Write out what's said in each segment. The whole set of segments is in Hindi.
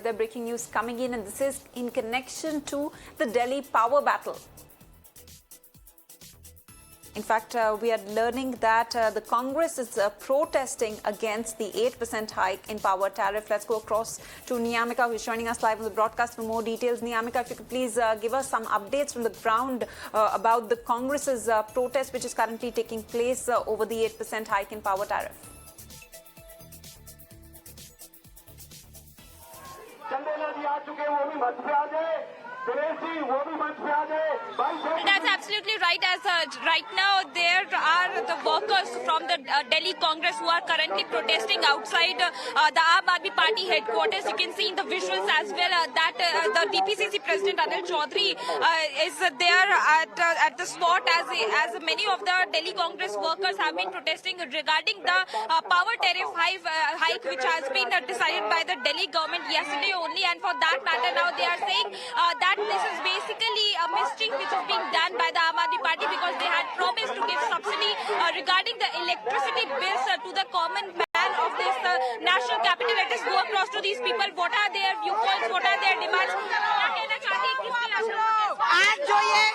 The breaking news coming in, and this is in connection to the Delhi power battle. In fact, we are learning that the Congress is protesting against the 8% hike in power tariff. Let's go across to Niyamika, who is joining us live on the broadcast for more details. Niyamika, if you could please give us some updates from the ground about the Congress's protest, which is currently taking place over the 8% hike in power tariff. That's absolutely right. As right now there are the workers from the Delhi Congress who are currently protesting outside the Aam Aadmi Party headquarters. You can see in the visuals as well that the DPCC President Anil Chaudhary is there at the spot as many of the Delhi Congress workers have been protesting regarding the power tariff hike which has been decided by the Delhi government yesterday only, and for that matter now they are saying that this is basically a mischief which is being done by the Aam Aadmi Party because they had promised to give subsidy regarding the electricity bills to the common man of this national capital. Let us go across to these people. What are their viewpoints? What are their demands? आज जो ये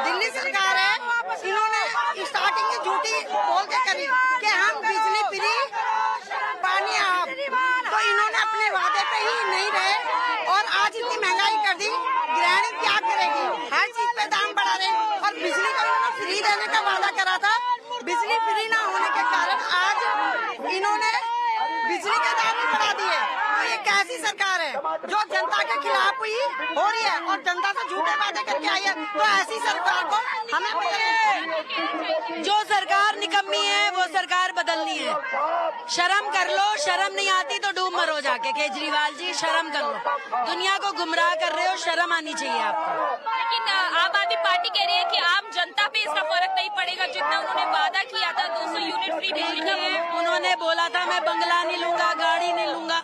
दिल्ली सरकार है, इन्होंने स्टार्टिंग में झूठी बोल के करी कि हम बिजली फ्री, पानी आप, तो इन्होंने अपने वादे पे ही नहीं रहे और आज इतनी महंगाई कर दी। गृहिणी क्या करेगी? हर चीज पे दाम बढ़ा रहे और बिजली को इन्होंने फ्री देने का वादा करा था। बिजली फ्री ना होने के कारण आज इन्होंने बिजली के दाम भी बढ़ा दिए। तो ये कैसी सरकार है जो जनता के खिलाफ हुई हो रही है और जनता से झूठे वादे करके आई है? तो ऐसी सरकार को हमें बदलना, जो सरकार निकम्मी है वो सरकार बदलनी है। शर्म कर लो, शर्म नहीं आती तो डूब मरो जाके। केजरीवाल जी शर्म कर लो, दुनिया को गुमराह कर रहे हो, शर्म आनी चाहिए आपको। लेकिन आम आदमी पार्टी कह रही है कि आम जनता पे इसका फर्क नहीं पड़ेगा, जितना उन्होंने वादा किया था 200 यूनिट फ्री बिजली का। उन्होंने बोला था मैं बंगला नहीं लूंगा, गाड़ी नहीं लूंगा।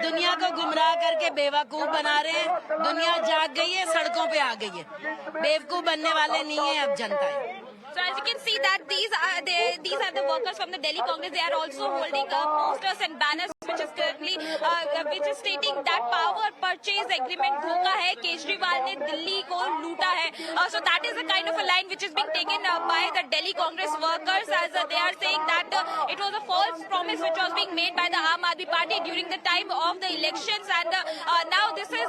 दुनिया को गुमराह करके बेवकूफ बना रहे हैं। दुनिया जाग गई है, सड़कों पे आ गई है। बेवकूफ बनने वाले नहीं है अब जनता है। So as you can see that these are the workers from the Delhi Congress. They are also holding posters and banners which is currently which is stating that power purchase agreement धोखा है, केजरीवाल ने दिल्ली को लूटा है. So that is the kind of a line which is being taken by the Delhi Congress workers, as they are saying that it was a false promise which was being made by the Aam Aadmi Party during the time of the elections, and now this is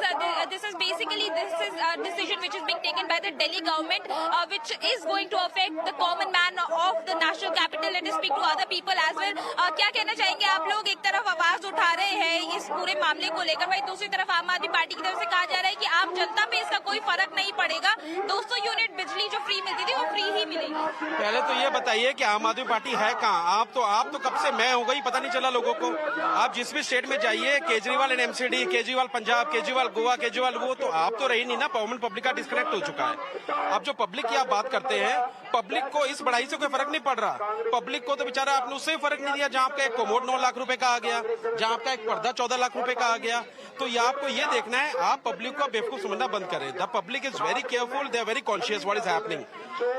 basically a decision which is being taken by the Delhi government, which is going to affect the common man of the national capital. Let us speak to other people as well. क्या कहना चाहेंगे आप लोग? एक तरफ आवाज उठा रहे हैं इस पूरे मामले को लेकर, भाई दूसरी तरफ आम आदमी पार्टी की तरफ से कहा जा रहा है कि आम जनता पे इसका कोई फर्क नहीं पड़ेगा। 200 यूनिट बिजली जो फ्री मिलती थी वो फ्री ही मिलेगी। पहले तो ये बताइए कि आम आदमी पार्टी है कहाँ? आप तो कब से मैं हो गई, पता नहीं चला लोगों को। आप जिस भी स्टेट में जाइए, केजरीवाल एंड एमसीडी, केजरीवाल पंजाब, केजरीवाल गोवा, केजरीवाल वो, तो आप तो रही नहीं ना। कॉमन पब्लिक का डिस्कनेक्ट हो चुका है। अब जो पब्लिक की आप बात करते हैं, पब्लिक को इस बढ़ाई से कोई फर्क नहीं पड़ रहा। पब्लिक को तो बेचारा आपने उससे फर्क नहीं दिया जहां आपका एक कोमोड 9 लाख रुपए का आ गया, जहां आपका एक पर्दा 14 लाख रुपए का आ गया। तो ये आपको ये देखना है, आप पब्लिक को बेवकूफ समझना बंद करें। The public is very careful, they are very conscious what is happening.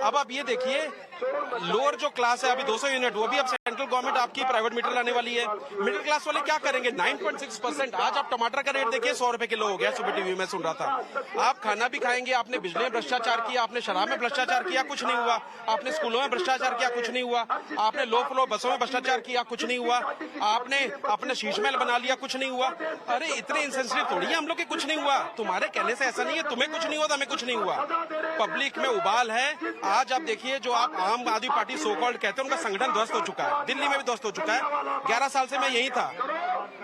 अब आप ये देखिए, लोअर जो क्लास है अभी 200 यूनिट, वो भी अब सेंट्रल गवर्नमेंट आपकी प्राइवेट मीटर लाने वाली है। मिडिल क्लास वाले क्या करेंगे? 9.6%। आज आप टमाटर का रेट देखिए, 100 रुपए किलो हो गया। सुबह टीवी में सुन रहा था। आप खाना भी खाएंगे, आपने बिजली में भ्रष्टाचार किया, आपने शराब में भ्रष्टाचार किया, कुछ नहीं हुआ। आपने स्कूलों में भ्रष्टाचार किया, कुछ नहीं हुआ। आपने लो फ्लो बसों में भ्रष्टाचार किया, कुछ नहीं हुआ। आपने अपने शीश महल बना लिया, कुछ नहीं हुआ। अरे इतने इंसेंसिटिव थोड़ी है हम लोग कि कुछ नहीं हुआ। तुम्हारे कहने से ऐसा नहीं है, तुम्हें कुछ नहीं हुआ तो हमें कुछ नहीं हुआ। पब्लिक में उबाल है। आज आप देखिए, जो आप आम आदमी पार्टी सो कॉल्ड कहते हैं, उनका संगठन ध्वस्त हो चुका है। दिल्ली में भी ध्वस्त हो चुका है। 11 साल से मैं यही था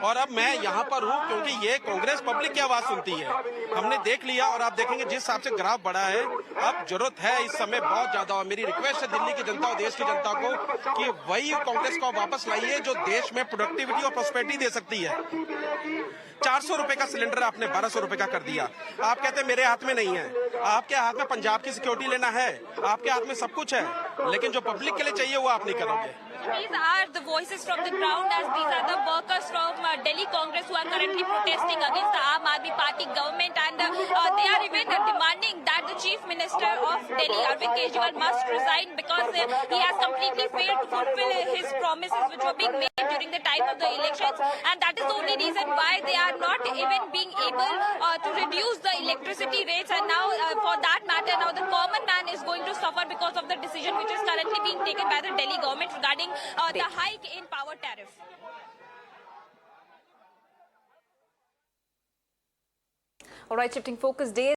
और अब मैं यहाँ पर हूँ क्योंकि ये कांग्रेस पब्लिक की आवाज सुनती है। हमने देख लिया और आप देखेंगे जिस हिसाब से ग्राफ बढ़ा है, अब जरूरत है इस समय बहुत ज्यादा। और मेरी रिक्वेस्ट है दिल्ली की जनता और देश की जनता को कि वही कांग्रेस को वापस लाइए जो देश में प्रोडक्टिविटी और प्रोस्पेरिटी दे सकती है। 400 रुपए का सिलेंडर आपने 1200 रुपए का कर दिया। आप कहते हैं मेरे हाथ में नहीं है। आपके हाथ में पंजाब की सिक्योरिटी लेना है, आपके हाथ में सब कुछ है, लेकिन जो पब्लिक के लिए चाहिए वो आप नहीं करोगे। These are the voices from the ground, as these are the workers from Delhi Congress who are currently protesting against the Aam Aadmi Party government, and and they are even demanding that the Chief Minister of Delhi, Arvind Kejriwal, must resign because he has completely failed to fulfill his promises which were being made during the time of the elections, and that is the only reason why they are not even being able to reduce the electricity rates. And now, for that matter, now the common man is going to suffer because of the decision which is currently being taken by the Delhi government regarding the hike in power tariff. All right, shifting focus, days